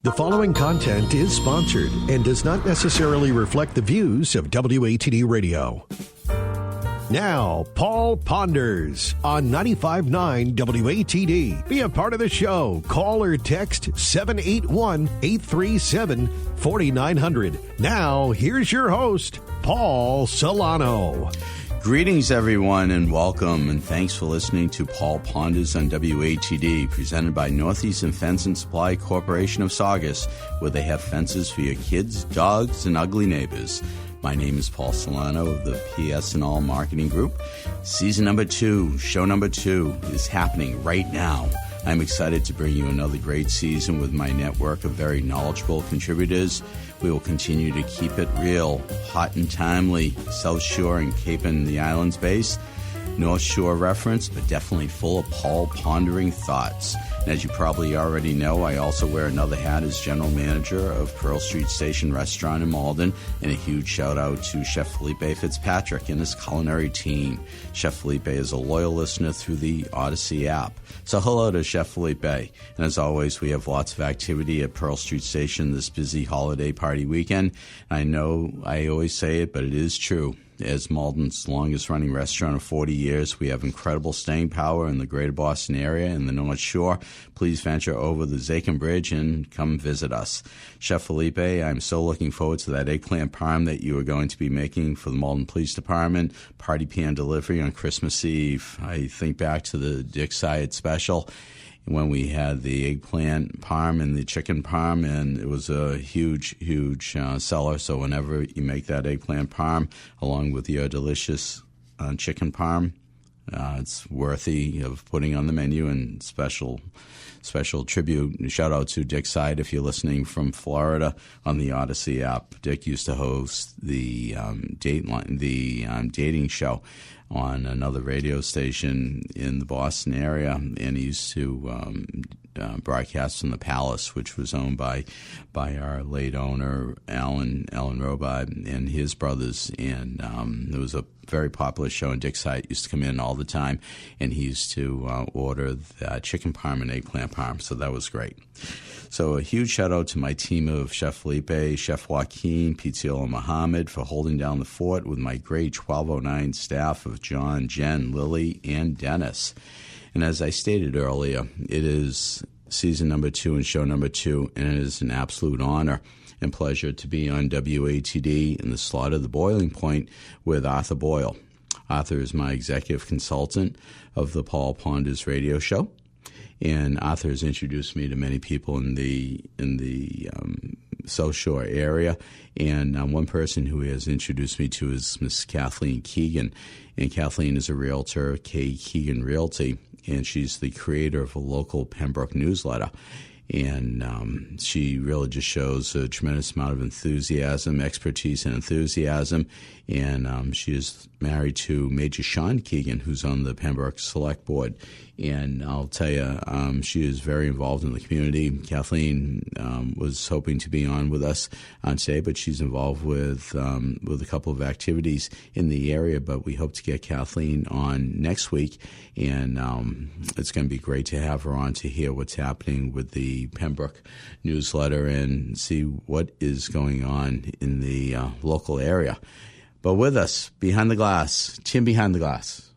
The following content is sponsored and does not necessarily reflect the views of WATD Radio. Now, Paul Ponders on 95.9 WATD. Be a part of the show. Call or text 781-837-4900. Now, here's your host, Paul Solano. Greetings, everyone, and welcome, and thanks for listening to Paul Ponders on WATD, presented by Northeastern Fence and Supply Corporation of Saugus, where they have fences for your kids, dogs, and ugly neighbors. My name is Paul Solano of the PS&All Marketing Group. Season number 2, show number 2 is happening right now. I'm excited to bring you another great season with my network of very knowledgeable contributors. We will continue to keep it real, hot and timely, South Shore and Cape and the Islands based, North Shore reference, but definitely full of Paul pondering thoughts. And as you probably already know, I also wear another hat as general manager of Pearl Street Station Restaurant in Malden, and a huge shout out to Chef Felipe Fitzpatrick and his culinary team. Chef Felipe is a loyal listener through the Odyssey app. So hello to Chef Felipe. And as always, we have lots of activity at Pearl Street Station this busy holiday party weekend. I know I always say it, but it is true. As Malden's longest-running restaurant of 40 years, we have incredible staying power in the greater Boston area and the North Shore. Please venture over the Zakin Bridge and come visit us. Chef Felipe, I'm so looking forward to that eggplant parm that you are going to be making for the Malden Police Department, party pan delivery on Christmas Eve. I think back to the Dick Side special when we had the eggplant parm and the chicken parm, and it was a huge seller. So whenever you make that eggplant parm along with your delicious chicken parm, it's worthy of putting on the menu. And special tribute, shout out to Dick Side if you're listening from Florida on the Odyssey app. Dick used to host the dating show on another radio station in the Boston area, and he used to broadcast from the Palace, which was owned by our late owner Alan Robide and his brothers, and it was a very popular show. And Dick Site used to come in all the time, and he used to order the chicken parm and eggplant parm, so that was great. So a huge shout out to my team of Chef Felipe, Chef Joaquin, Pizziola Muhammad for holding down the fort with my great 1209 staff of John, Jen, Lily, and Dennis. And as I stated earlier, it is season number 2 and show number 2, and it is an absolute honor and pleasure to be on WATD in the slot of the boiling point with Arthur Boyle. Arthur is my executive consultant of the Paul Ponders radio show, and Arthur has introduced me to many people in the South Shore area. And one person who he has introduced me to is Miss Kathleen Keegan. And Kathleen is a realtor, K. Keegan Realty, and she's the creator of a local Pembroke newsletter. And she really just shows a tremendous amount of enthusiasm, expertise, and enthusiasm. And she is married to Major Sean Keegan, who's on the Pembroke Select Board. And I'll tell you, she is very involved in the community. Kathleen was hoping to be on with us on today, but she's involved with a couple of activities in the area. But we hope to get Kathleen on next week, and it's going to be great to have her on to hear what's happening with the Pembroke newsletter and see what is going on in the local area. But with us, behind the glass, Tim behind the glass.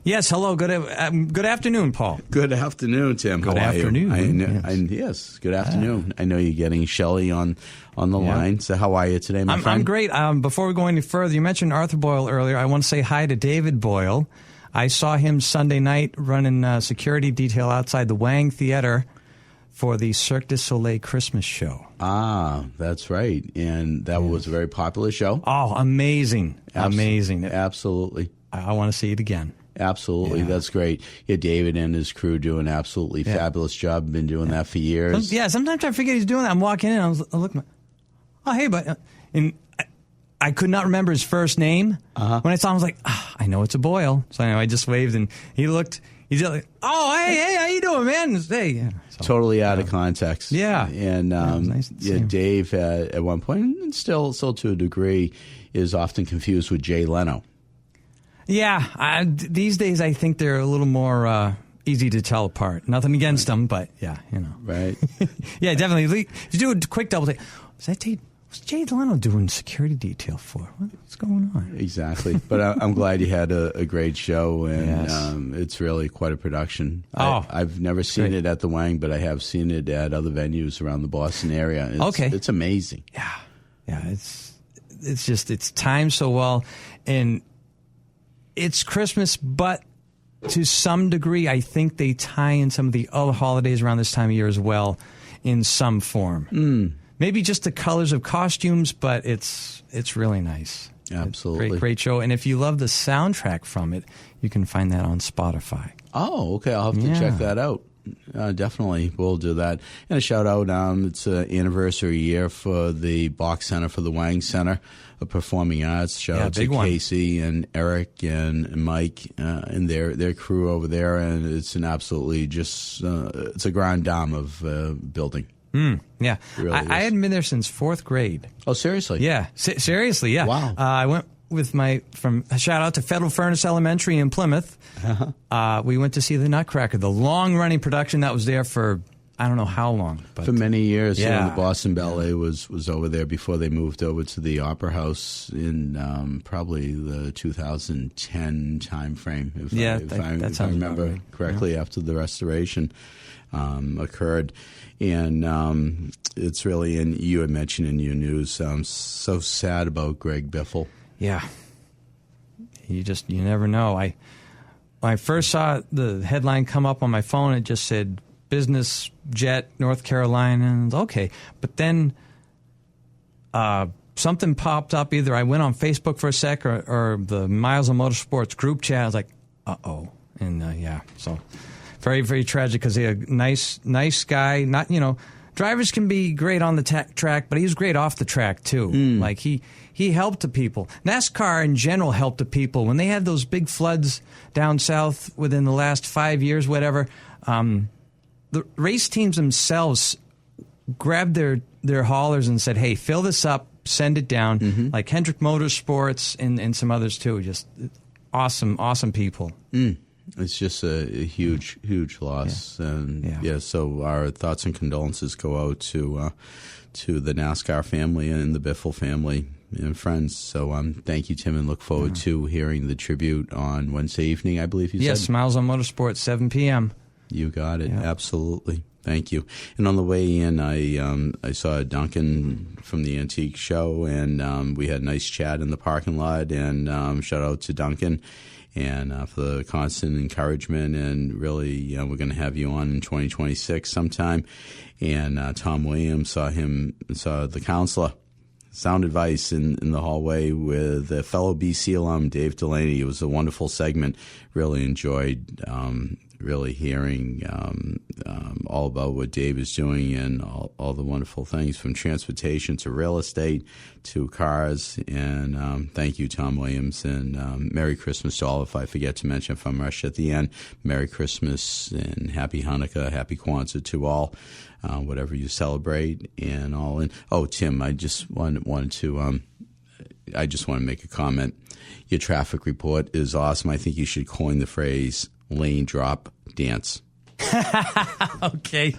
Yes, hello. Good afternoon, Paul. Good afternoon, Tim. Good afternoon. Yes, good afternoon. I know you're getting Shelley on the line. So how are you today, my friend? I'm great. Before we go any further, you mentioned Arthur Boyle earlier. I want to say hi to David Boyle. I saw him Sunday night running security detail outside the Wang Theater for the Cirque du Soleil Christmas show. Ah, that's right. And that was a very popular show. Oh, amazing. Amazing. Absolutely. I want to see it again. Absolutely. Yeah. That's great. Yeah, David and his crew do an absolutely fabulous job. Been doing that for years. Sometimes I forget he's doing that. I'm walking in, I look, oh, hey, but and I could not remember his first name. When I saw him, I was like, I know it's a Boyle. So anyway, I just waved, and he's just like, oh, hey, how you doing, man? Hey. So, totally out of context. Yeah. And nice to see him. Dave, at one point, and still to a degree, is often confused with Jay Leno. Yeah, these days I think they're a little more easy to tell apart. Nothing against them, but yeah, you know. Right. Yeah, definitely. You do a quick double take. What's Jay Leno doing security detail for? What's going on? Exactly. But I'm glad you had a great show, and Yes. it's really quite a production. Oh, I've never seen great. it at the Wang, but I have seen it at other venues around the Boston area. It's amazing. Yeah, it's timed so well, and it's Christmas, but to some degree, I think they tie in some of the other holidays around this time of year as well, in some form. Maybe just the colors of costumes, but it's really nice. Absolutely. Great show. And if you love the soundtrack from it, you can find that on Spotify. Oh, okay. I'll have to check that out. Definitely, we'll do that. And a shout out, it's an anniversary year for the Bach Center for the Wang Center of Performing Arts. Shout out to big one. Casey and Eric and Mike and their crew over there. And it's an absolutely just, it's a grand dame of building. Yeah. Really I hadn't been there since 4th grade. Oh, seriously? Yeah. Seriously, yeah. Wow. I went with shout out to Federal Furnace Elementary in Plymouth. We went to see the Nutcracker, the long-running production that was there for I don't know how long. But for many years. Yeah. The Boston Ballet was over there before they moved over to the Opera House in probably the 2010 time frame, if I remember right. correctly, after the restoration occurred. And it's really, and you had mentioned in your news, so sad about Greg Biffle. Yeah. You never know. When I first saw the headline come up on my phone, it just said business jet, North Carolina. And okay. But then something popped up. Either I went on Facebook for a sec or the Miles of Motorsports group chat. I was like, uh-oh. And so very, very tragic because he's a nice guy. Not, drivers can be great on the track, but he was great off the track too. Like he helped the people. NASCAR in general helped the people. When they had those big floods down south within the last 5 years, whatever, the race teams themselves grabbed their haulers and said, hey, fill this up, send it down. Like Hendrick Motorsports and some others too. Just awesome people. It's just a huge, huge loss, and so our thoughts and condolences go out to the NASCAR family and the Biffle family and friends. So thank you, Tim, and look forward to hearing the tribute on Wednesday evening, I believe you said. Yes, Miles on Motorsports, 7 p.m. You got it. Yeah. Absolutely. Thank you. And on the way in, I saw Duncan from the Antique Show, and we had a nice chat in the parking lot, and shout out to Duncan. And for the constant encouragement, and really, we're going to have you on in 2026 sometime. And Tom Williams saw the counselor, Sound Advice in the hallway with a fellow BC alum, Dave Delaney. It was a wonderful segment. Really enjoyed really hearing all about what Dave is doing and all the wonderful things from transportation to real estate to cars. And thank you, Tom Williams. And Merry Christmas to all. If I forget to mention from Rush at the end, Merry Christmas and Happy Hanukkah, Happy Kwanzaa to all, whatever you celebrate and all. And Tim, I just wanted to make a comment. Your traffic report is awesome. I think you should coin the phrase lane drop dance. Okay.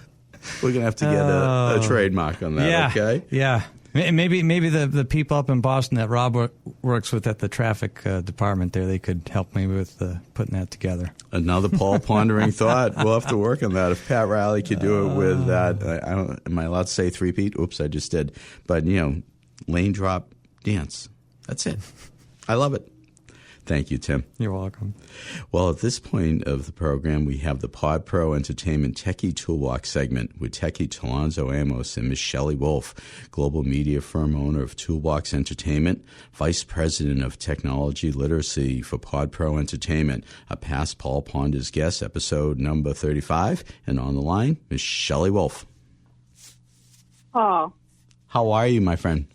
We're going to have to get a trademark on that, okay? Yeah. Maybe the people up in Boston that Rob works with at the traffic department there, they could help me with putting that together. Another Paul pondering thought. We'll have to work on that. If Pat Riley could do it with that, am I allowed to say three-peat? Oops, I just did. But, lane drop dance. That's it. I love it. Thank you, Tim. You're welcome. Well, at this point of the program, we have the Pod Pro Entertainment Techie Toolbox segment with Techie Talonzo Amos and Miss Shelley Wolf, global media firm owner of Toolbox Entertainment, vice president of technology literacy for Pod Pro Entertainment, a past Paul Ponders guest, episode number 35. And on the line, Miss Shelley Wolf. Paul. How are you, my friend?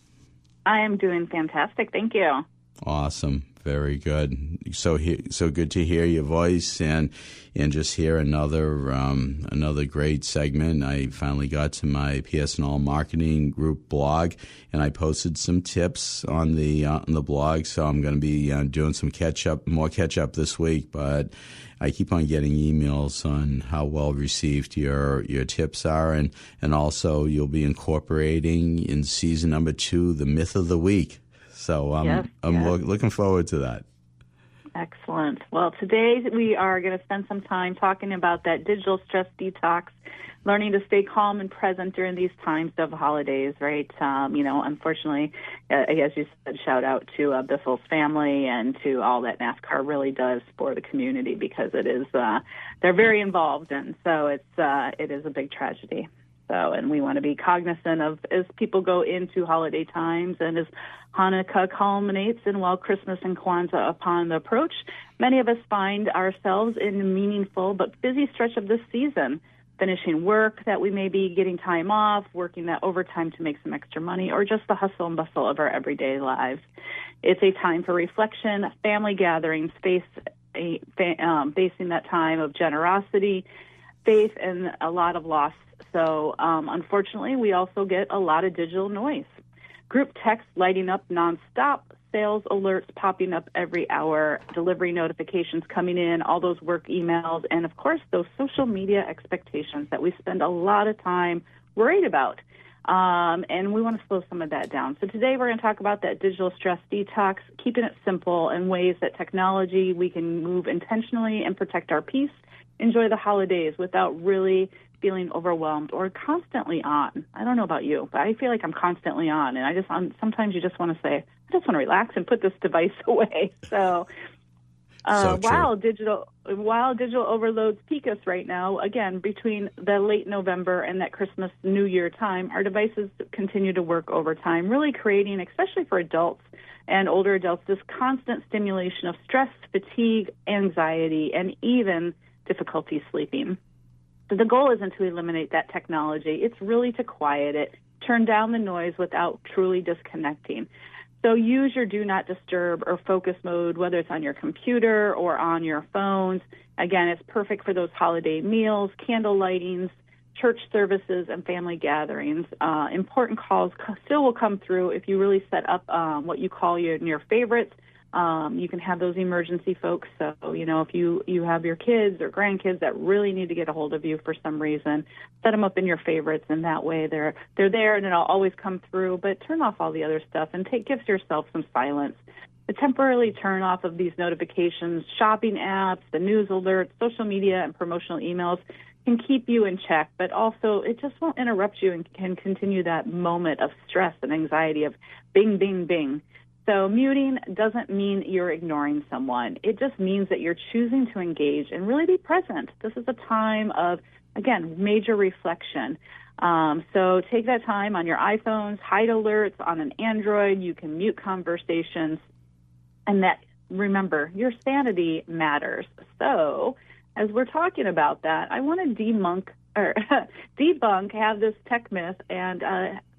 I am doing fantastic. Thank you. Awesome. Very good. So good to hear your voice and just hear another great segment. I finally got to my PS&L Marketing Group blog, and I posted some tips on the blog. So I'm going to be doing some more catch up this week. But I keep on getting emails on how well received your tips are, and also you'll be incorporating in season number 2 the myth of the week. So I'm looking forward to that. Excellent. Well, today we are going to spend some time talking about that digital stress detox, learning to stay calm and present during these times of holidays, right? Unfortunately, as you said, shout out to Bissell's family and to all that NASCAR really does for the community, because it is they're very involved, and so it is a big tragedy. So, and we want to be cognizant of as people go into holiday times and as Hanukkah culminates and while Christmas and Kwanzaa upon the approach, many of us find ourselves in a meaningful but busy stretch of this season, finishing work that we may be getting time off, working that overtime to make some extra money, or just the hustle and bustle of our everyday lives. It's a time for reflection, family gatherings, facing that time of generosity, faith, and a lot of loss. So, unfortunately, we also get a lot of digital noise. Group text lighting up nonstop, sales alerts popping up every hour, delivery notifications coming in, all those work emails, and, of course, those social media expectations that we spend a lot of time worried about. And we want to slow some of that down. So today we're going to talk about that digital stress detox, keeping it simple in ways that technology we can move intentionally and protect our peace, enjoy the holidays without really feeling overwhelmed or constantly on. I don't know about you, but I feel like I'm constantly on, and sometimes you just want to say, I just want to relax and put this device away. So, while digital overloads peak us right now, again, between the late November and that Christmas New Year time, our devices continue to work overtime, really creating, especially for adults and older adults, this constant stimulation of stress, fatigue, anxiety, and even difficulty sleeping. So the goal isn't to eliminate that technology. It's really to quiet it, turn down the noise without truly disconnecting. So use your do not disturb or focus mode, whether it's on your computer or on your phones. Again, it's perfect for those holiday meals, candle lightings, church services, and family gatherings. Important calls still will come through if you really set up what you call your favorites. You can have those emergency folks. So, if you have your kids or grandkids that really need to get a hold of you for some reason, set them up in your favorites, and that way they're there and it'll always come through. But turn off all the other stuff and give yourself some silence. The temporarily turn off of these notifications, shopping apps, the news alerts, social media, and promotional emails can keep you in check, but also it just won't interrupt you and can continue that moment of stress and anxiety of bing, bing, bing. So muting doesn't mean you're ignoring someone. It just means that you're choosing to engage and really be present. This is a time of, again, major reflection. So take that time on your iPhones, hide alerts on an Android. You can mute conversations. And that, remember, your sanity matters. So as we're talking about that, I want to debunk, have this tech myth and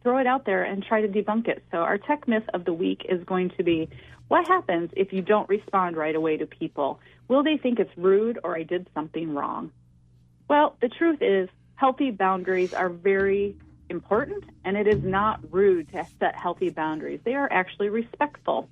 throw it out there and try to debunk it. So our tech myth of the week is going to be, what happens if you don't respond right away to people? Will they think it's rude or I did something wrong? Well, the truth is healthy boundaries are very important, and it is not rude to set healthy boundaries. They are actually respectful.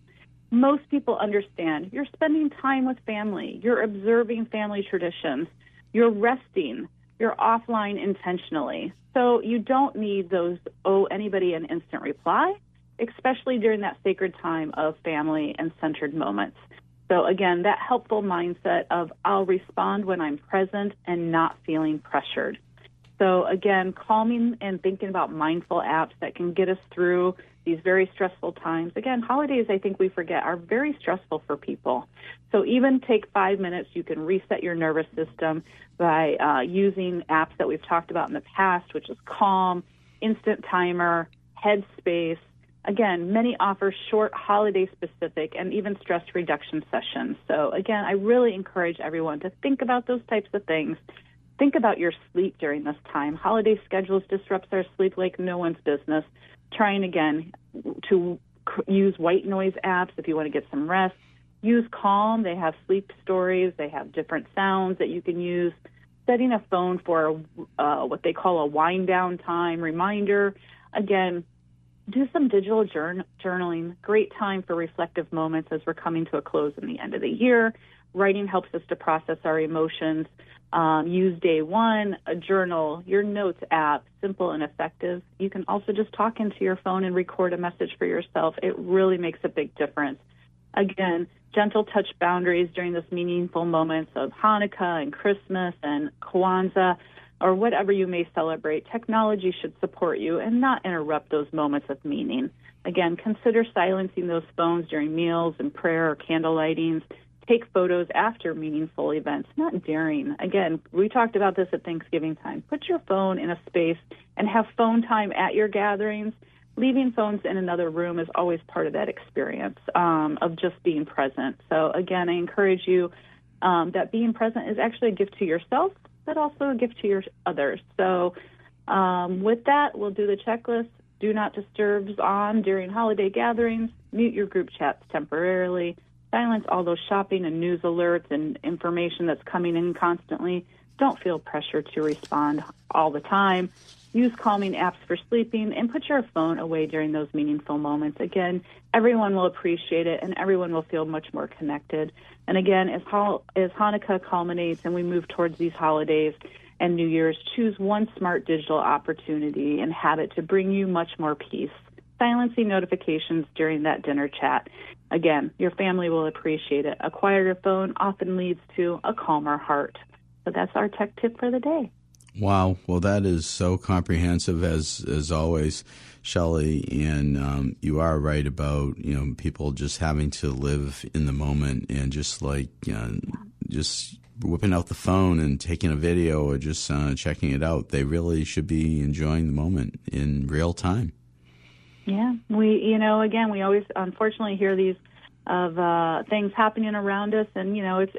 Most people understand you're spending time with family, you're observing family traditions, you're resting, you're offline intentionally. So you don't need those owe anybody an instant reply, especially during that sacred time of family and centered moments. So again, that helpful mindset of I'll respond when I'm present and not feeling pressured. So again, calming and thinking about mindful apps that can get us through these very stressful times. Again, holidays, I think we forget, are very stressful for people. So even take 5 minutes. You can reset your nervous system by using apps that we've talked about in the past, which is Calm, Instant Timer, Headspace. Again, many offer short holiday-specific and even stress reduction sessions. So again, I really encourage everyone to think about those types of things. Think about your sleep during this time. Holiday schedules disrupts our sleep like no one's business. Trying again to use white noise apps if you want to get some rest. use Calm. They have sleep stories. They have different sounds that you can use. Setting a phone for what they call a wind down time reminder. Again, do some digital journaling. Great time for reflective moments as we're coming to a close in the end of the year. Writing helps us to process our emotions. Use Day One, a journal, your notes app, simple and effective. You can also just talk into your phone and record a message for yourself. It really makes a big difference. Again, gentle touch boundaries during those meaningful moments of Hanukkah and Christmas and Kwanzaa, or whatever you may celebrate. Technology should support you and not interrupt those moments of meaning. Again, consider silencing those phones during meals and prayer or candle lightings. Take photos after meaningful events, not during. Again, we talked about this at Thanksgiving time. Put your phone in a space and have phone time at your gatherings. Leaving phones in another room is always part of that experience of just being present. So, again, I encourage you that being present is actually a gift to yourself, but also a gift to your others. So with that, we'll do the checklist. Do not disturbs on during holiday gatherings. Mute your group chats temporarily. Silence all those shopping and news alerts and information that's coming in constantly. Don't feel pressure to respond all the time. Use calming apps for sleeping, and put your phone away during those meaningful moments. Again, everyone will appreciate it, and everyone will feel much more connected. And again, as Hanukkah culminates and we move towards these holidays and New Year's, choose one smart digital opportunity and habit to bring you much more peace. Silencing notifications during that dinner chat. Again, your family will appreciate it. A quieter phone often leads to a calmer heart. So that's our tech tip for the day. Wow. Well, that is so comprehensive as always, Shelley. And you are right about, people just having to live in the moment and just just whipping out the phone and taking a video or just checking it out. They really should be enjoying the moment in real time. Yeah. We always unfortunately hear these of things happening around us, and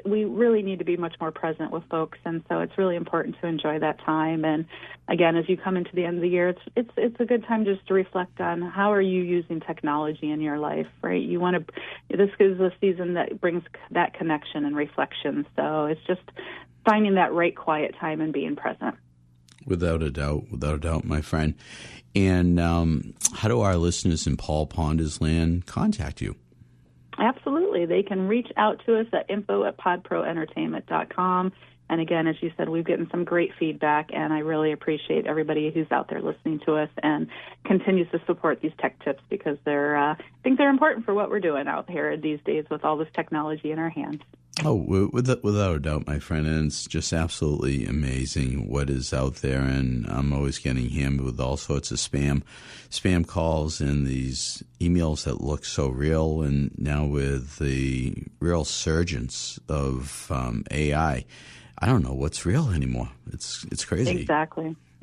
we really need to be much more present with folks, and so it's really important to enjoy that time. And again, as you come into the end of the year, it's a good time just to reflect on how are you using technology in your life, right? This is a season that brings that connection and reflection, so it's just finding that right quiet time and being present. Without a doubt, my friend. And how do our listeners in Paul Ponders land contact you? Absolutely. They can reach out to us at info@podproentertainment.com. And again, as you said, we've gotten some great feedback, and I really appreciate everybody who's out there listening to us and continues to support these tech tips, because I think they're important for what we're doing out here these days with all this technology in our hands. Oh, without a doubt, my friend, and it's just absolutely amazing what is out there, and I'm always getting hammered with all sorts of spam calls and these emails that look so real, and now with the real surgence of AI, I don't know what's real anymore. It's crazy.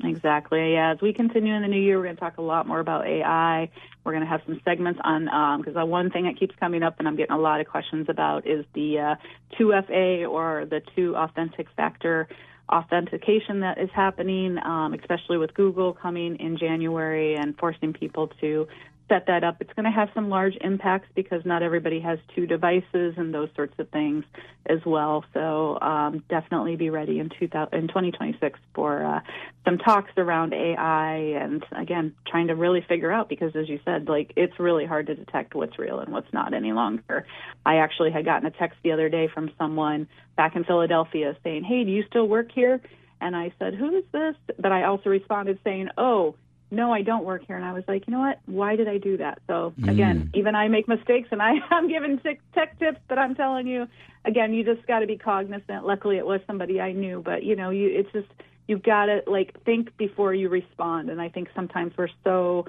Exactly. Yeah, as we continue in the new year, we're going to talk a lot more about AI. We're going to have some segments on, because one thing that keeps coming up and I'm getting a lot of questions about is the 2FA, or the two authentic factor authentication that is happening, especially with Google coming in January and forcing people to set that up. It's going to have some large impacts because not everybody has two devices and those sorts of things as well. So definitely be ready in 2026 for some talks around AI, and again, trying to really figure out, because as you said, it's really hard to detect what's real and what's not any longer. I actually had gotten a text the other day from someone back in Philadelphia saying, "Hey, do you still work here?" And I said, "Who is this?" But I also responded saying, "Oh, no, I don't work here." And I was like, you know what? Why did I do that? So again, even I make mistakes, and I'm giving tech tips, but I'm telling you, again, you just got to be cognizant. Luckily, it was somebody I knew, but you've got to think before you respond. And I think sometimes we're so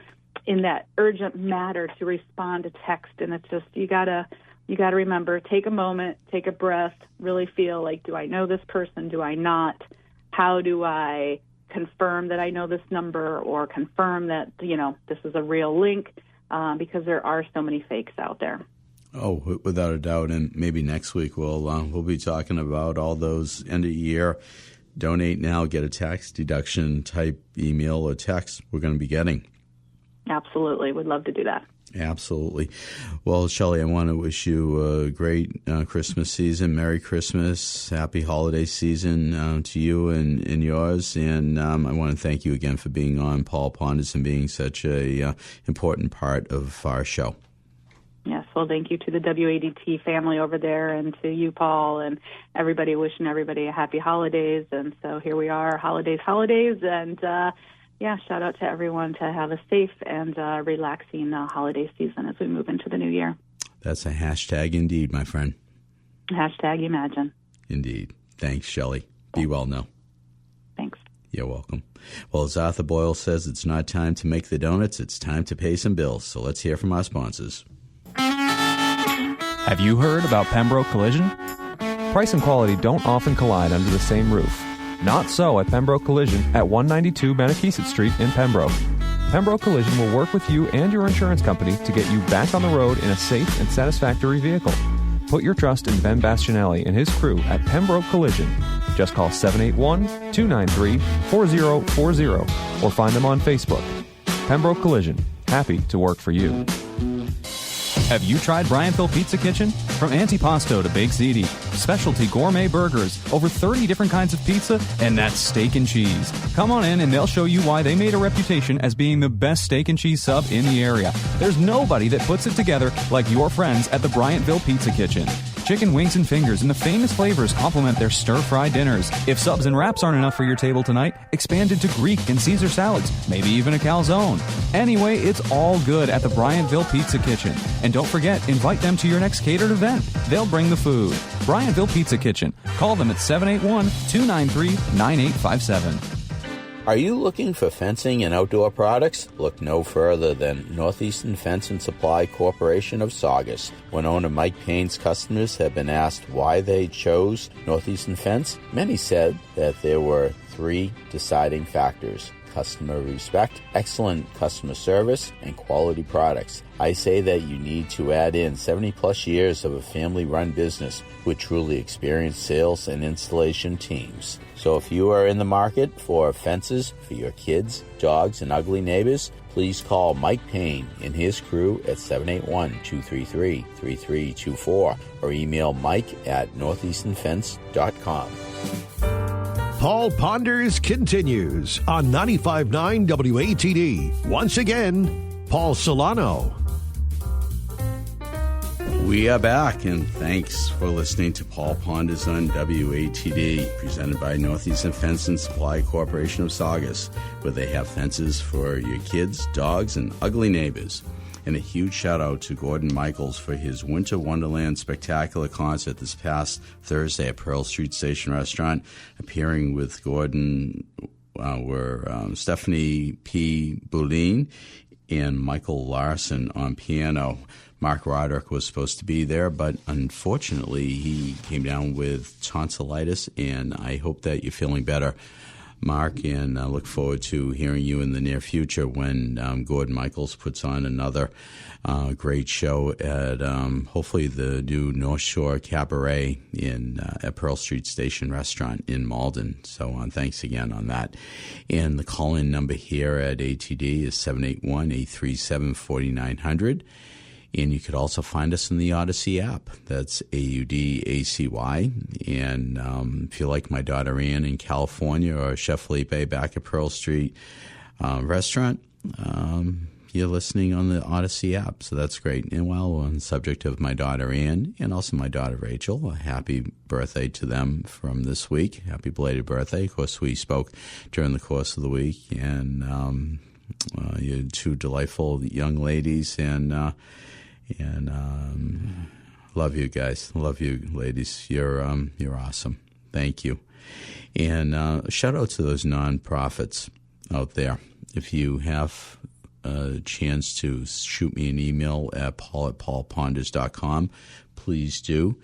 in that urgent matter to respond to text, and it's just you gotta remember, take a moment, take a breath, really feel like, do I know this person? Do I not? How do I confirm that I know this number, or confirm that, this is a real link, because there are so many fakes out there. Oh, without a doubt. And maybe next week we'll be talking about all those end of year donate now, get a tax deduction type email or text we're going to be getting. Absolutely. Would love to do that. Absolutely. Well, Shelley, I want to wish you a great Christmas season. Merry Christmas. Happy holiday season to you and yours. And I want to thank you again for being on Paul Ponders and being such a important part of our show. Yes, well, thank you to the WADT family over there and to you, Paul, and everybody, wishing everybody a happy holidays. And so here we are, holidays, and shout out to everyone to have a safe and relaxing holiday season as we move into the new year. That's a hashtag indeed, my friend. Hashtag imagine. Indeed. Thanks, Shelley. Be well now. Thanks. You're welcome. Well, as Arthur Boyle says, it's not time to make the donuts, it's time to pay some bills. So let's hear from our sponsors. Have you heard about Pembroke Collision? Price and quality don't often collide under the same roof. Not so at Pembroke Collision at 192 Maniquisett Street in Pembroke. Pembroke Collision will work with you and your insurance company to get you back on the road in a safe and satisfactory vehicle. Put your trust in Ben Bastianelli and his crew at Pembroke Collision. Just call 781-293-4040 or find them on Facebook. Pembroke Collision, happy to work for you. Have you tried Bryanttville Pizza Kitchen? From antipasto to baked ziti, specialty gourmet burgers, over 30 different kinds of pizza, and that's steak and cheese. Come on in and they'll show you why they made a reputation as being the best steak and cheese sub in the area. There's nobody that puts it together like your friends at the Bryanttville Pizza Kitchen. Chicken wings and fingers and the famous flavors complement their stir-fry dinners. If subs and wraps aren't enough for your table tonight, expand into Greek and Caesar salads, maybe even a calzone. Anyway, it's all good at the Bryanttville Pizza Kitchen. And don't forget, invite them to your next catered event. They'll bring the food. Bryanttville Pizza Kitchen. Call them at 781-293-9857. Are you looking for fencing and outdoor products? Look no further than Northeastern Fence and Supply Corporation of Saugus. When owner Mike Payne's customers have been asked why they chose Northeastern Fence, many said that there were three deciding factors: customer respect, excellent customer service, and quality products. I say that you need to add in 70-plus years of a family-run business with truly experienced sales and installation teams. So if you are in the market for fences for your kids, dogs, and ugly neighbors, please call Mike Payne and his crew at 781-233-3324 or email mike@northeasternfence.com. Paul Ponders continues on 95.9 WATD. Once again, Paul Solano. We are back, and thanks for listening to Paul Ponders on WATD, presented by Northeastern Fence and Supply Corporation of Saugus, where they have fences for your kids, dogs, and ugly neighbors. And a huge shout-out to Gordon Michaels for his Winter Wonderland Spectacular concert this past Thursday at Pearl Street Station Restaurant. Appearing with Gordon were Stephanie P. Boulin and Michael Larson on piano. Mark Roderick was supposed to be there, but unfortunately he came down with tonsillitis, and I hope that you're feeling better, Mark, and I look forward to hearing you in the near future when Gordon Michaels puts on another great show at hopefully the new North Shore Cabaret at Pearl Street Station Restaurant in Malden. So thanks again on that. And the call-in number here at ATD is 781-837-4900. And you could also find us in the Odyssey app. That's AUDACY. And if you like my daughter Ann in California or Chef Felipe back at Pearl Street Restaurant, you're listening on the Odyssey app. So that's great. And while we're on the subject of my daughter Ann and also my daughter Rachel, a happy birthday to them from this week. Happy belated birthday. Of course, we spoke during the course of the week. And you're two delightful young ladies. And love you guys. Love you, ladies. You're awesome. Thank you. And shout out to those nonprofits out there. If you have a chance to shoot me an email at paul@paulponders.com, please do.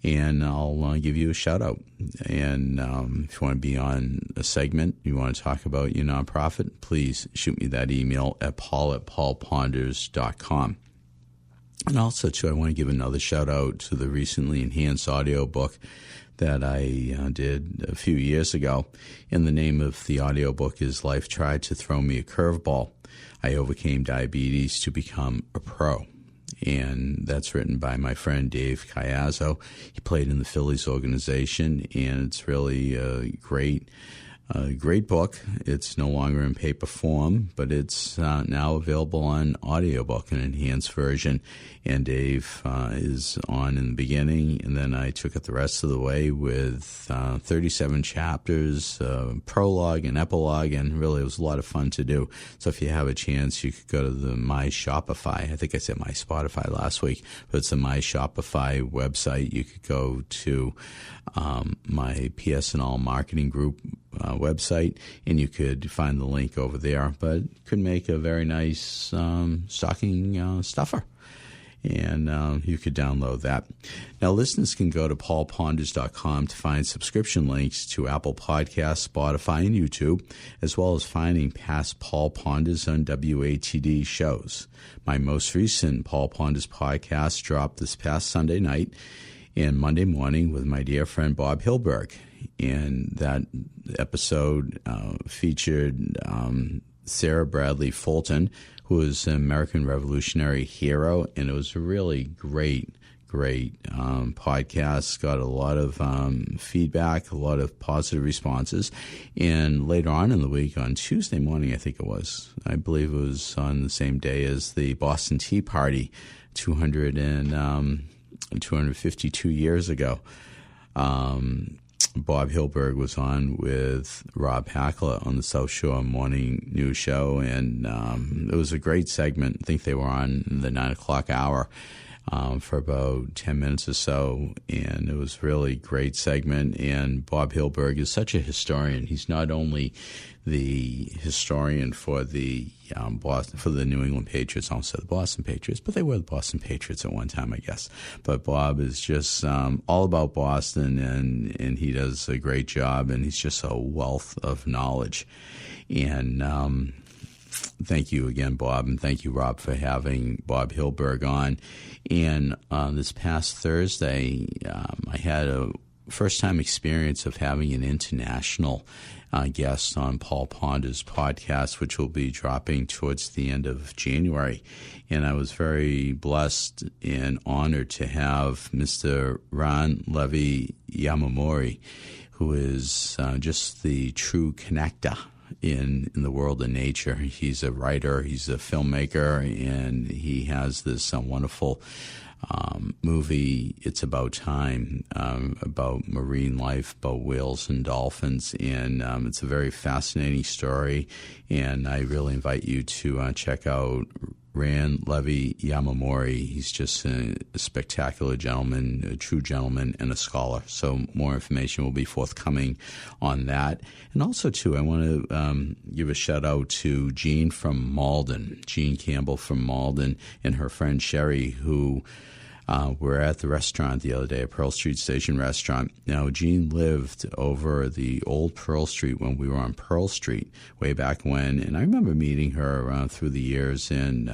And I'll give you a shout out. And if you want to be on a segment, you want to talk about your nonprofit, please shoot me that email at paul@paulponders.com. And also, too, I want to give another shout-out to the recently enhanced audio book that I did a few years ago. And the name of the audiobook is Life Tried to Throw Me a Curveball. I Overcame Diabetes to Become a Pro. And that's written by my friend Dave Caiazzo. He played in the Phillies organization, and it's really a great book. It's no longer in paper form, but it's now available on audiobook, an enhanced version. And Dave is on in the beginning, and then I took it the rest of the way with 37 chapters, prologue and epilogue, and really it was a lot of fun to do. So if you have a chance, you could go to the My Shopify. I think I said My Spotify last week, but it's the My Shopify website. You could go to my PS&All Marketing Group website, and you could find the link over there. But it could make a very nice stocking stuffer, and you could download that. Now, listeners can go to paulponders.com to find subscription links to Apple Podcasts, Spotify, and YouTube, as well as finding past Paul Ponders on WATD shows. My most recent Paul Ponders podcast dropped this past Sunday night and Monday morning with my dear friend Bob Hilberg. And that episode featured Sarah Bradley Fulton, who is an American Revolutionary hero, and it was a really great podcast. Got a lot of feedback, a lot of positive responses. And later on in the week, on Tuesday morning, I believe it was on the same day as the Boston Tea Party, 252 years ago. Bob Hilberg was on with Rob Hackler on the South Shore Morning News Show, and it was a great segment. I think they were on the 9 o'clock hour for about 10 minutes or so, and it was really great segment. And Bob Hilberg is such a historian. He's not only the historian for the New England Patriots, I almost said the Boston Patriots, but they were the Boston Patriots at one time, I guess. But Bob is just all about Boston, and he does a great job, and he's just a wealth of knowledge. And thank you again, Bob, and thank you, Rob, for having Bob Hilberg on. And this past Thursday, I had a first-time experience of having an international guest on Paul Ponders' podcast, which will be dropping towards the end of January. And I was very blessed and honored to have Mr. Ron Levy Yamamori, who is just the true connector in the world of nature. He's a writer, he's a filmmaker, and he has this wonderful movie, It's About Time, about marine life, about whales and dolphins, and it's a very fascinating story, and I really invite you to check out Ran Levy Yamamori. He's just a spectacular gentleman, a true gentleman, and a scholar. So more information will be forthcoming on that. And also, too, I want to give a shout-out to Jean from Malden, Jean Campbell from Malden, and her friend Sherry, who were at the restaurant the other day, a Pearl Street Station restaurant. Now, Jean lived over the old Pearl Street when we were on Pearl Street way back when, and I remember meeting her through the years, and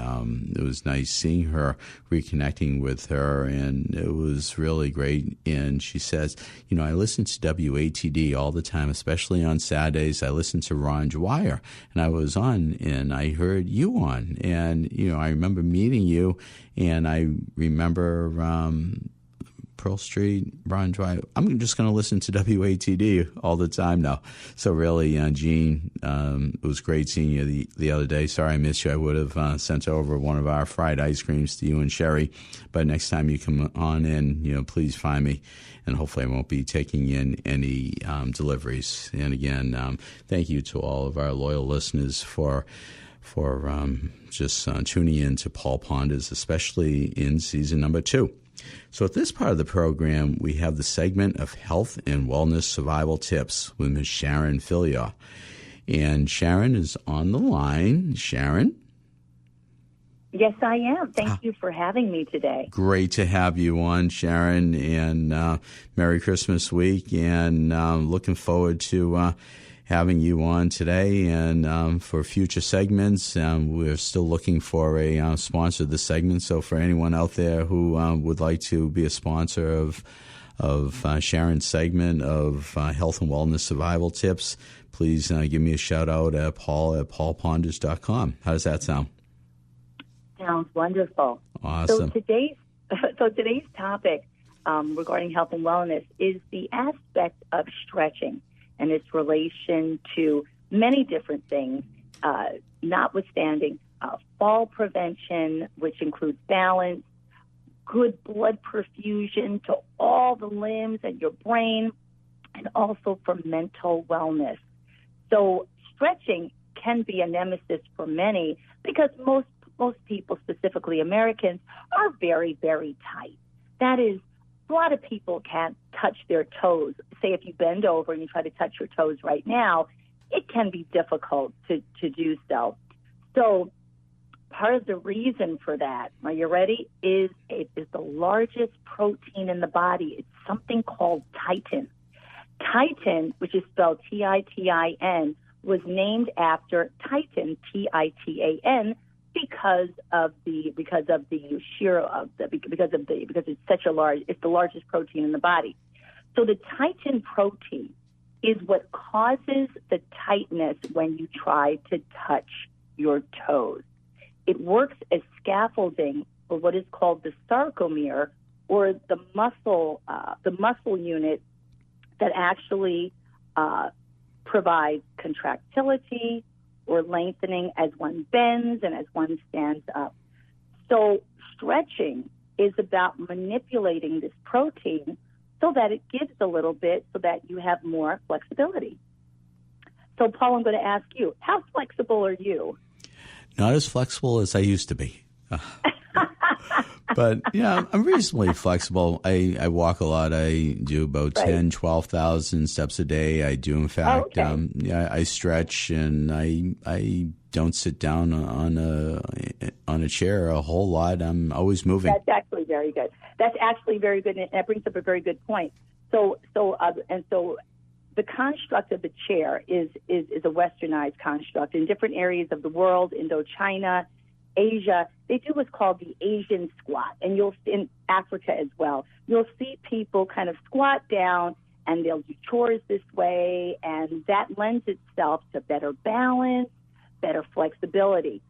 it was nice seeing her, reconnecting with her, and it was really great. And she says, I listen to WATD all the time, especially on Saturdays. I listen to Ron Dwyer, and I was on, and I heard you on, and, I remember meeting you, and I remember Pearl Street, Ron Dwyer. I'm just going to listen to WATD all the time now. So really, Jean, it was great seeing you the other day. Sorry I missed you. I would have sent over one of our fried ice creams to you and Sherry. But next time you come on in, please find me. And hopefully I won't be taking in any deliveries. And again, thank you to all of our loyal listeners for just tuning in to Paul Ponders, especially in season number 2. So at this part of the program, we have the segment of Health and Wellness Survival Tips with Ms. Sharon Fillier. And Sharon is on the line. Sharon? Yes, I am. Thank you for having me today. Great to have you on, Sharon, and Merry Christmas week, and looking forward to having you on today, and for future segments. We're still looking for a sponsor of the segment, so for anyone out there who would like to be a sponsor of Sharon's segment of Health and Wellness Survival Tips, please give me a shout out at paul@paulponders.com. How does that sound? Sounds wonderful. Awesome. So today's topic regarding health and wellness is the aspect of stretching and its relation to many different things, notwithstanding fall prevention, which includes balance, good blood perfusion to all the limbs and your brain, and also for mental wellness. So stretching can be a nemesis for many because most people, specifically Americans, are very, very tight. That is, a lot of people can't touch their toes. Say if you bend over and you try to touch your toes right now, it can be difficult to do so. So part of the reason for that, are you ready, is the largest protein in the body. It's something called titin. Titin, which is spelled Titin, was named after Titan, Titan, because it's the largest protein in the body. So the titin protein is what causes the tightness when you try to touch your toes. It works as scaffolding for what is called the sarcomere, or the muscle unit that actually provides contractility or lengthening as one bends and as one stands up. So stretching is about manipulating this protein so that it gives a little bit so that you have more flexibility. So, Paul, I'm going to ask you, how flexible are you? Not as flexible as I used to be. But, I'm reasonably flexible. I walk a lot. I do about 10, 12,000 steps a day. I do, in fact, I stretch, and I don't sit down on a chair a whole lot. I'm always moving. That's actually very good. And that brings up a very good point. So the construct of the chair is a westernized construct. In different areas of the world, Indochina, Asia, they do what's called the Asian squat, and you'll in Africa as well. You'll see people kind of squat down, and they'll do chores this way, and that lends itself to better balance, better flexibility.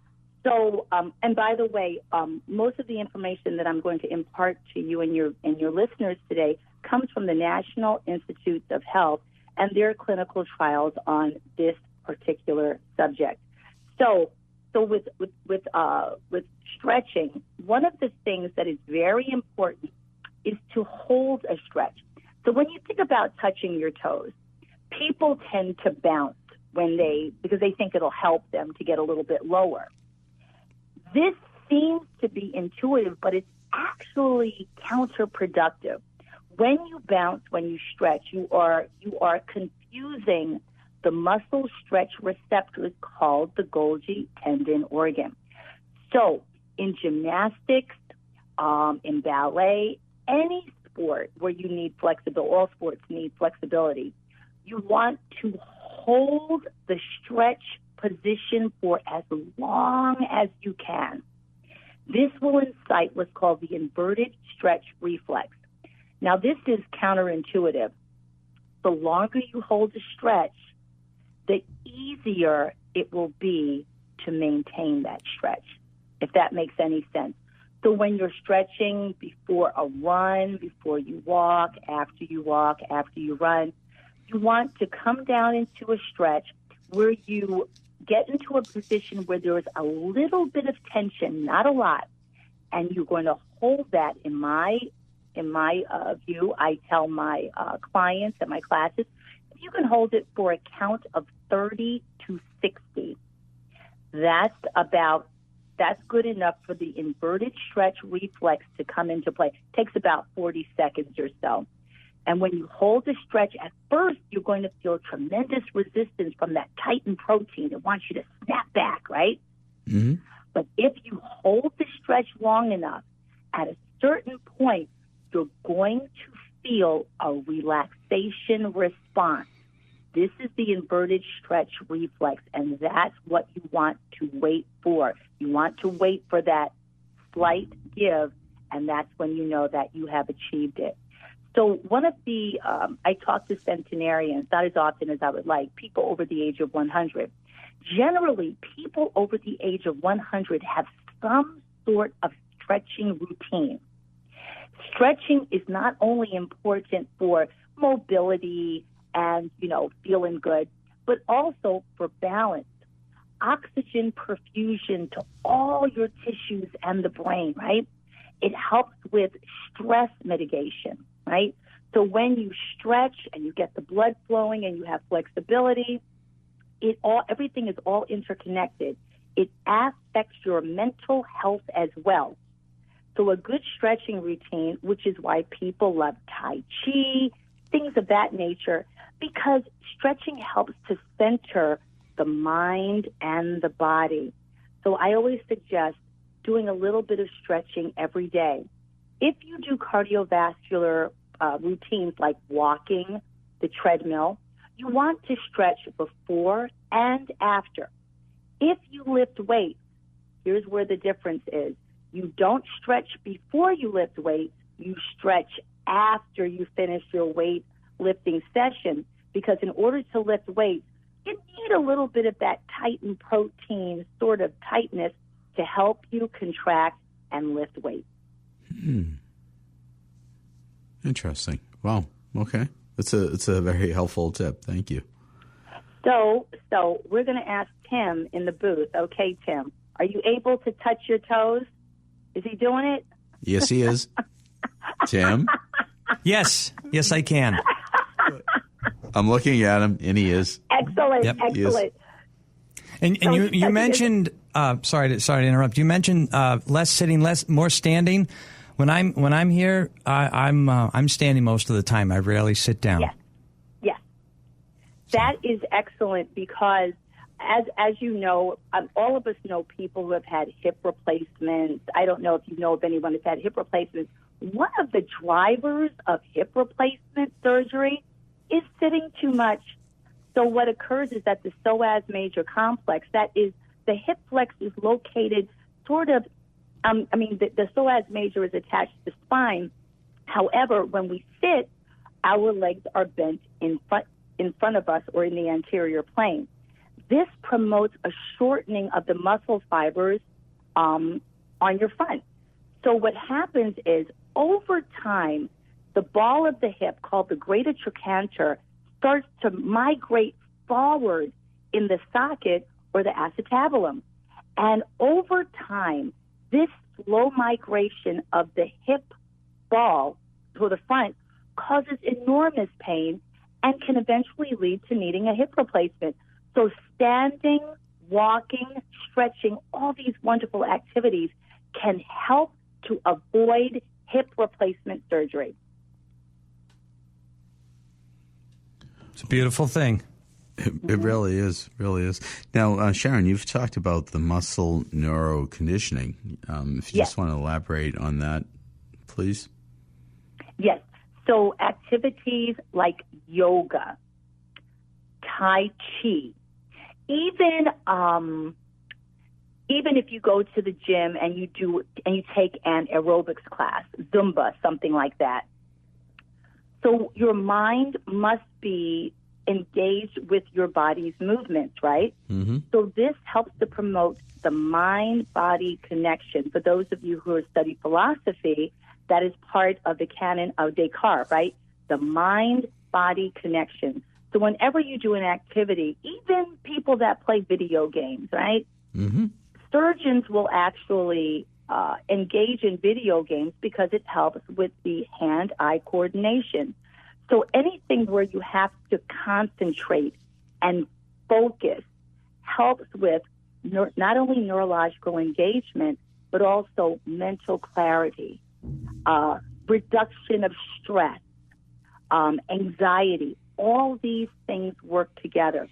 So, and by the way, most of the information that I'm going to impart to you and your listeners today comes from the National Institutes of Health and their clinical trials on this particular subject. So with stretching, one of the things that is very important is to hold a stretch. So when you think about touching your toes, people tend to bounce because they think it'll help them to get a little bit lower. This seems to be intuitive, but it's actually counterproductive. When you bounce, when you stretch, you are confusing the muscle stretch receptors called the Golgi tendon organ. So in gymnastics, in ballet, any sport where you need flexibility, all sports need flexibility, you want to hold the stretch position for as long as you can. This will incite what's called the inverted stretch reflex. Now, this is counterintuitive. The longer you hold the stretch, the easier it will be to maintain that stretch, if that makes any sense. So when you're stretching before a run, before you walk, after you run, you want to come down into a stretch where you get into a position where there is a little bit of tension, not a lot, and you're going to hold that. In my view, I tell my clients and my classes, if you can hold it for a count of 30 to 60, that's good enough for the inverted stretch reflex to come into play. It takes about 40 seconds or so. And when you hold the stretch, at first you're going to feel tremendous resistance from that titin protein. It wants you to snap back, right? Mm-hmm. But if you hold the stretch long enough, at a certain point, you're going to feel a relaxation response. This is the inverted stretch reflex, and that's what you want to wait for. You want to wait for that slight give, and that's when you know that you have achieved it. So one of the, I talk to centenarians, not as often as I would like, people over the age of 100. Generally, people over the age of 100 have some sort of stretching routine. Stretching is not only important for mobility and, feeling good, but also for balance, oxygen perfusion to all your tissues and the brain, right? It helps with stress mitigation, right? So when you stretch and you get the blood flowing and you have flexibility, everything is all interconnected. It affects your mental health as well. So a good stretching routine, which is why people love Tai Chi, things of that nature, because stretching helps to center the mind and the body. So I always suggest doing a little bit of stretching every day. If you do cardiovascular routines like walking, the treadmill, you want to stretch before and after. If you lift weights, here's where the difference is. You don't stretch before you lift weights, you stretch after you finish your weight lifting session, because in order to lift weights, you need a little bit of that tightened protein sort of tightness to help you contract and lift weights. Interesting. Wow. Okay. It's a very helpful tip. Thank you. So we're going to ask Tim in the booth. Okay, Tim, are you able to touch your toes? Is he doing it? Yes, he is. Tim? Yes, I can. I'm looking at him, and he is. Excellent, Yep. excellent. And you mentioned sorry to interrupt. You mentioned less sitting, more standing. When I'm here, I'm standing most of the time. I rarely sit down. Yes. That is excellent because, as you know, all of us know people who have had hip replacements. I don't know if you know of anyone who's had hip replacements. One of the drivers of hip replacement surgery is sitting too much. So what occurs is that the psoas major complex, that is, the hip flex is located sort of, the psoas major is attached to the spine. However, when we sit, our legs are bent in front of us or in the anterior plane. This promotes a shortening of the muscle fibers on your front. So what happens is, over time, the ball of the hip, called the greater trochanter, starts to migrate forward in the socket or the acetabulum. And over time, this slow migration of the hip ball to the front causes enormous pain and can eventually lead to needing a hip replacement. So standing, walking, stretching, all these wonderful activities can help to avoid hip replacement surgery. It's a beautiful thing. It really is, Now, Sharon, you've talked about the muscle neuroconditioning. If you just want to elaborate on that, please. Yes. So activities like yoga, Tai Chi, even if you go to the gym and you take an aerobics class, Zumba, something like that. So your mind must be engaged with your body's movements, right? Mm-hmm. So this helps to promote the mind-body connection. For those of you who study philosophy, that is part of the canon of Descartes, right? The mind-body connection. So whenever you do an activity, even people that play video games, right? Mm-hmm. Surgeons will actually engage in video games because it helps with the hand-eye coordination. So anything where you have to concentrate and focus helps with not only neurological engagement, but also mental clarity, reduction of stress, anxiety. All these things work together.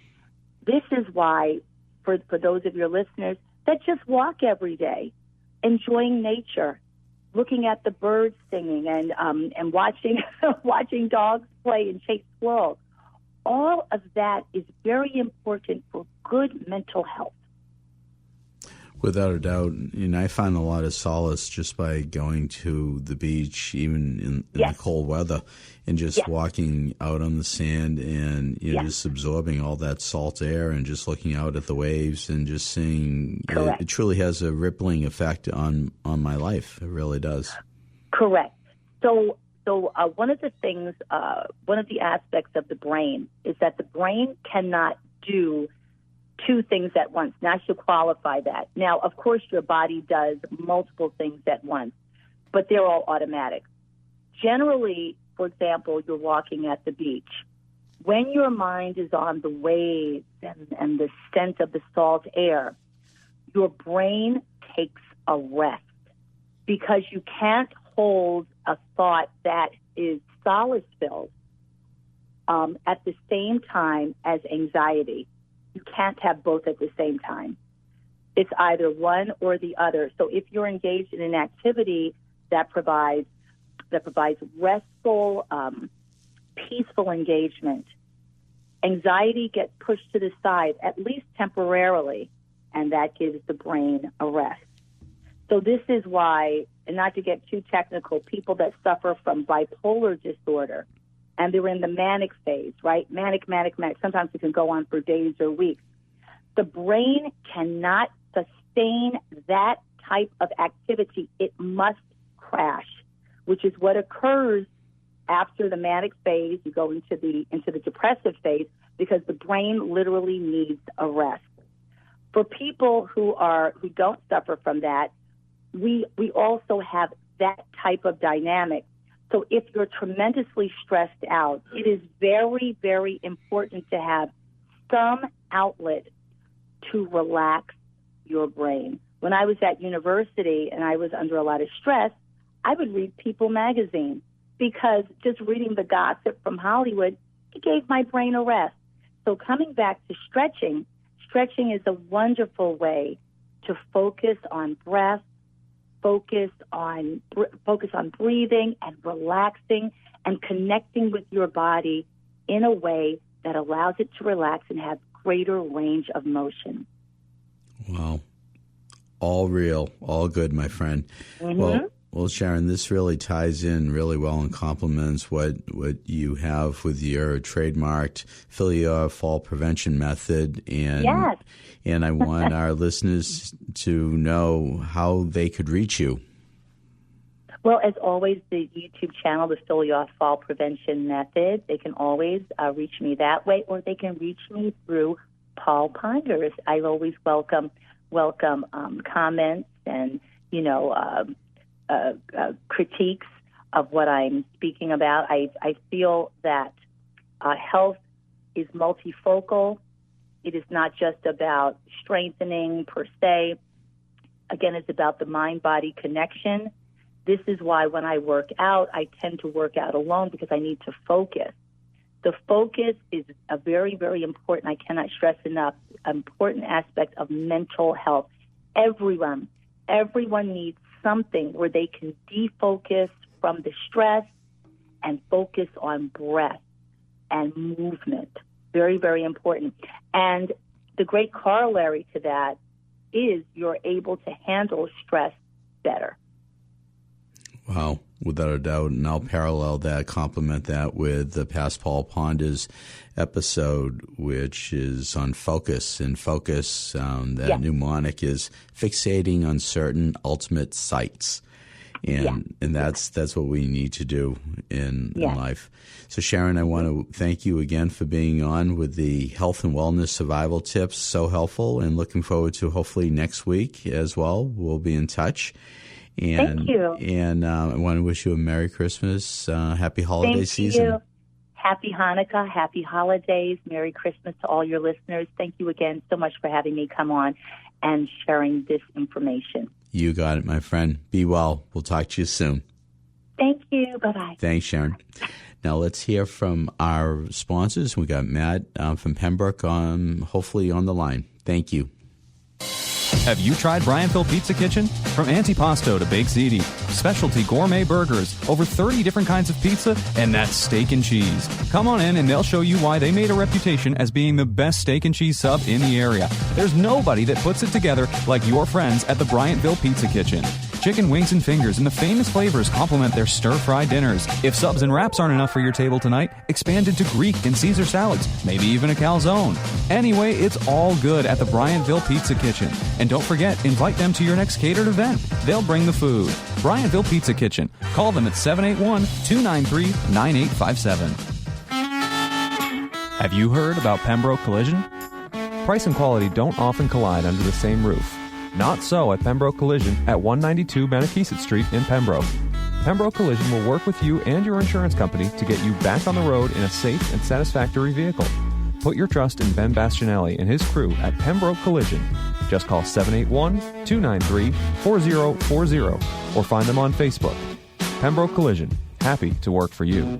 This is why, for those of your listeners that just walk every day, enjoying nature, looking at the birds singing and watching watching dogs play and chase squirrels, all of that is very important for good mental health. Without a doubt. And I find a lot of solace just by going to the beach, even in the cold weather, and just walking out on the sand and just absorbing all that salt air and just looking out at the waves and just seeing it truly has a rippling effect on my life. It really does. Correct. So one of the things, one of the aspects of the brain is that the brain cannot do two things at once. Now, I should qualify that. Now, of course, your body does multiple things at once, but they're all automatic. Generally, for example, you're walking at the beach. When your mind is on the waves and the scent of the salt air, your brain takes a rest because you can't hold a thought that is solace-filled at the same time as anxiety. You can't have both at the same time. It's either one or the other. So if you're engaged in an activity that provides restful, peaceful engagement, anxiety gets pushed to the side, at least temporarily, and that gives the brain a rest. So this is why, and not to get too technical, people that suffer from bipolar disorder, and they're in the manic phase, right? Manic. Sometimes it can go on for days or weeks. The brain cannot sustain that type of activity. It must crash, which is what occurs after the manic phase. You go into the depressive phase because the brain literally needs a rest. For people who don't suffer from that, we also have that type of dynamic. So if you're tremendously stressed out, it is very, very important to have some outlet to relax your brain. When I was at university and I was under a lot of stress, I would read People magazine because just reading the gossip from Hollywood, it gave my brain a rest. So coming back to stretching is a wonderful way to focus on breath, focus on breathing and relaxing and connecting with your body in a way that allows it to relax and have greater range of motion. Wow. All real, all good, my friend. Mm-hmm. Well, Sharon, this really ties in really well and complements what you have with your trademarked Fill Your Fall Prevention Method. And, yes. And I want our listeners to know how they could reach you. Well, as always, the YouTube channel, the Fill Your Fall Prevention Method, they can always reach me that way, or they can reach me through Paul Ponders. I always welcome comments and, critiques of what I'm speaking about. I feel that health is multifocal. It is not just about strengthening per se. Again, it's about the mind-body connection. This is why when I work out, I tend to work out alone because I need to focus. The focus is a very, very important, I cannot stress enough, important aspect of mental health. Everyone needs something where they can defocus from the stress and focus on breath and movement. Very, very important. And the great corollary to that is you're able to handle stress better. Wow, without a doubt. And I'll parallel that, complement that with the past Paul Ponders episode, which is on focus. And focus, that mnemonic is fixating on certain ultimate sights. And that's what we need to do in life. So, Sharon, I want to thank you again for being on with the health and wellness survival tips. So helpful, and looking forward to hopefully next week as well. We'll be in touch. And, thank you. And I want to wish you a Merry Christmas, Happy Holiday season. You. Happy Hanukkah, Happy Holidays, Merry Christmas to all your listeners. Thank you again so much for having me come on and sharing this information. You got it, my friend. Be well. We'll talk to you soon. Thank you. Bye-bye. Thanks, Sharon. Now let's hear from our sponsors. We got Matt from Pembroke hopefully on the line. Thank you. Have you tried Bryantville Pizza Kitchen? From antipasto to baked ziti, specialty gourmet burgers, over 30 different kinds of pizza, and that's steak and cheese. Come on in and they'll show you why they made a reputation as being the best steak and cheese sub in the area. There's nobody that puts it together like your friends at the Bryantville Pizza Kitchen. Chicken wings and fingers and the famous flavors complement their stir-fried dinners. If subs and wraps aren't enough for your table tonight, expand into Greek and Caesar salads, maybe even a calzone. Anyway, it's all good at the Bryantville Pizza Kitchen. And don't forget, invite them to your next catered event. They'll bring the food. Bryantville Pizza Kitchen. Call them at 781-293-9857. Have you heard about Pembroke Collision? Price and quality don't often collide under the same roof. Not so at Pembroke Collision at 192 Manakesett Street in Pembroke. Pembroke Collision will work with you and your insurance company to get you back on the road in a safe and satisfactory vehicle. Put your trust in Ben Bastianelli and his crew at Pembroke Collision. Just call 781-293-4040 or find them on Facebook. Pembroke Collision, happy to work for you.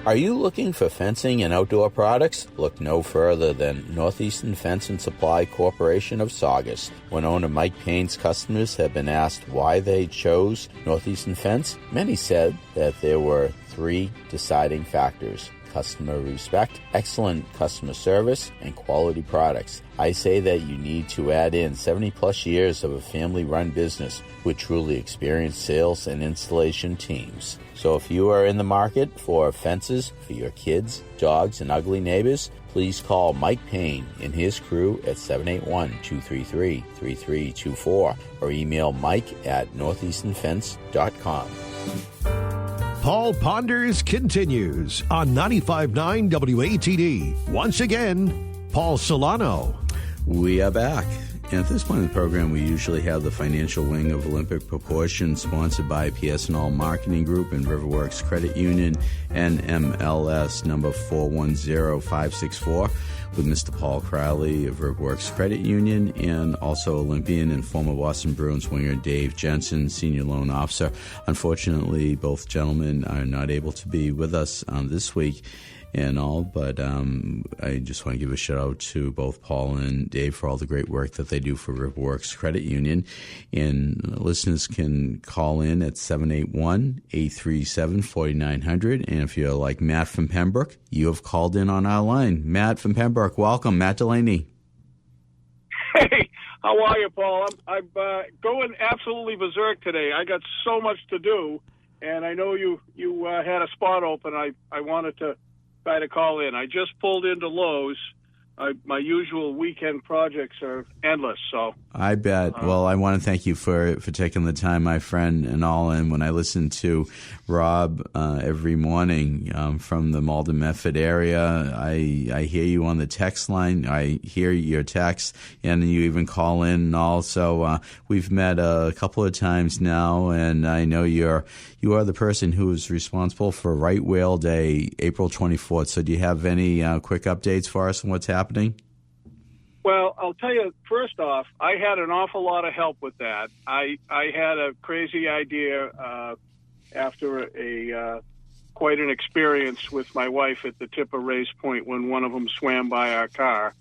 Are you looking for fencing and outdoor products? Look no further than Northeastern Fence and Supply Corporation of Saugus. When owner Mike Payne's customers have been asked why they chose Northeastern Fence, many said that there were three deciding factors: customer respect, excellent customer service, and quality products. I say that you need to add in 70-plus years of a family-run business with truly experienced sales and installation teams. So if you are in the market for fences for your kids, dogs, and ugly neighbors, please call Mike Payne and his crew at 781-233-3324 or email mike@northeasternfence.com. Paul Ponders continues on 95.9 WATD. Once again, Paul Solano. We are back. And at this point in the program, we usually have the financial wing of Olympic Proportion, sponsored by PS&All Marketing Group and Riverworks Credit Union, NMLS number 410564, with Mr. Paul Crowley of Riverworks Credit Union, and also Olympian and former Boston Bruins winger Dave Jensen, Senior Loan Officer. Unfortunately, both gentlemen are not able to be with us this week and all, but I just want to give a shout out to both Paul and Dave for all the great work that they do for Riverworks Credit Union. And listeners can call in at 781-837-4900. And if you're like Matt from Pembroke, you have called in on our line. Matt from Pembroke, welcome. Matt Delaney. Hey, how are you, Paul? I'm going absolutely berserk today. I got so much to do, and I know you had a spot open. I wanted to try to call in. I just pulled into Lowe's. My usual weekend projects are endless, so. I bet. Well, I want to thank you for taking the time, my friend, and all. And when I listen to Rob every morning from the Malden Medford area, I hear you on the text line. I hear your text, and you even call in and all. So we've met a couple of times now, and I know you are the person who is responsible for Right Whale Day, April 24th. So do you have any quick updates for us on what's happening? Well, I'll tell you, first off, I had an awful lot of help with that. I had a crazy idea after quite an experience with my wife at the tip of Race Point when one of them swam by our car.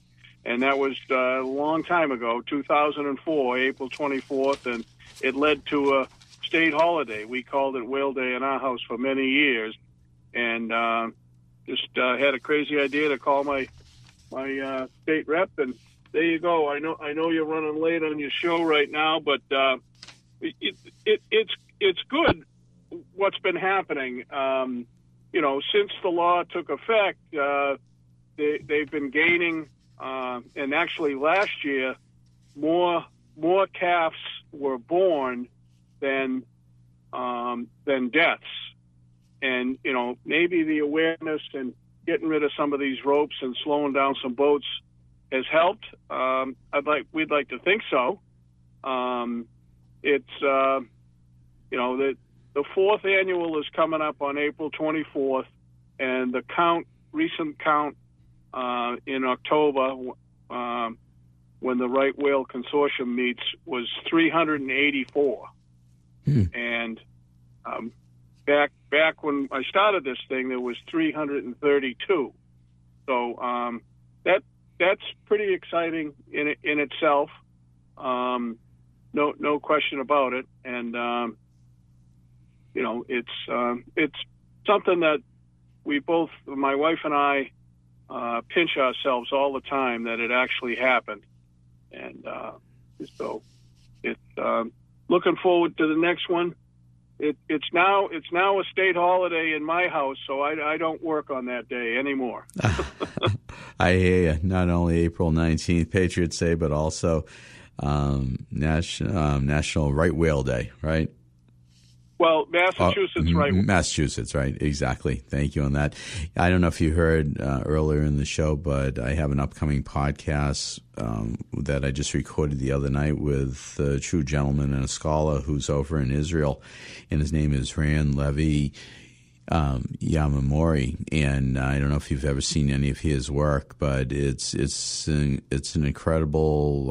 And that was a long time ago, 2004, April 24th, and it led to a state holiday. We called it Whale Day in our house for many years, and just had a crazy idea to call my state rep, and there you go. I know you're running late on your show right now, but it's good what's been happening. Since the law took effect, they've been gaining, and actually last year more calves were born than deaths, and maybe the awareness and getting rid of some of these ropes and slowing down some boats has helped. We'd like to think so. It's the fourth annual is coming up on April 24th, and the recent count in October when the Right Whale Consortium meets was 384, and back when I started this thing, there was 332. So that's pretty exciting in itself. No question about it. And it's something that we both, my wife and I, pinch ourselves all the time that it actually happened. And so it's looking forward to the next one. It's now a state holiday in my house, so I don't work on that day anymore. I hear you. Not only April 19th, Patriots Day, but also National Right Whale Day, right? Well, Massachusetts, right? Massachusetts, right? Exactly. Thank you on that. I don't know if you heard earlier in the show, but I have an upcoming podcast that I just recorded the other night with a true gentleman and a scholar who's over in Israel, and his name is Ran Levi Yamamori, and I don't know if you've ever seen any of his work, but it's an incredible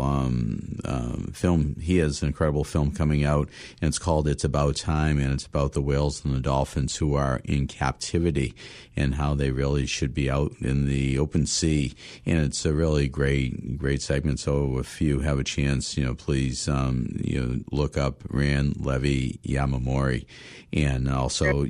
film. He has an incredible film coming out, and it's called "It's About Time," and it's about the whales and the dolphins who are in captivity and how they really should be out in the open sea. And it's a really great segment. So if you have a chance, please look up Ran Levi Yamamori, and also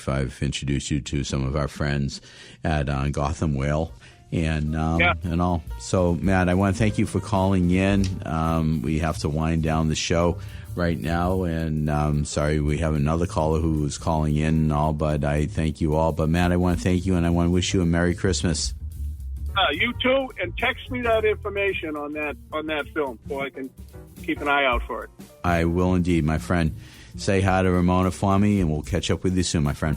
I've introduced you to some of our friends at Gotham Whale and all. So, Matt, I want to thank you for calling in. We have to wind down the show right now, and sorry we have another caller who's calling in and all, but I thank you all. But, Matt, I want to thank you, and I want to wish you a Merry Christmas. You too, and text me that information on that film so I can keep an eye out for it. I will indeed, my friend. Say hi to Ramona for me, and we'll catch up with you soon, my friend.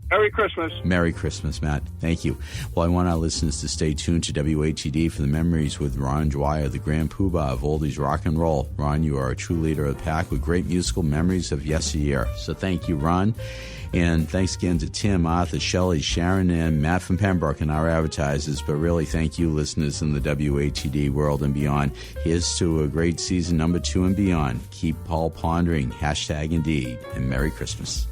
Merry Christmas. Merry Christmas, Matt. Thank you. Well, I want our listeners to stay tuned to WATD for the memories with Ron Dwyer, the grand poobah of oldies rock and roll. Ron, you are a true leader of the pack with great musical memories of yesteryear. So thank you, Ron. And thanks again to Tim, Arthur, Shelley, Sharon, and Matt from Pembroke and our advertisers. But really, thank you, listeners in the WATD world and beyond. Here's to a great season number 2 and beyond. Keep Paul pondering. #Indeed. And Merry Christmas.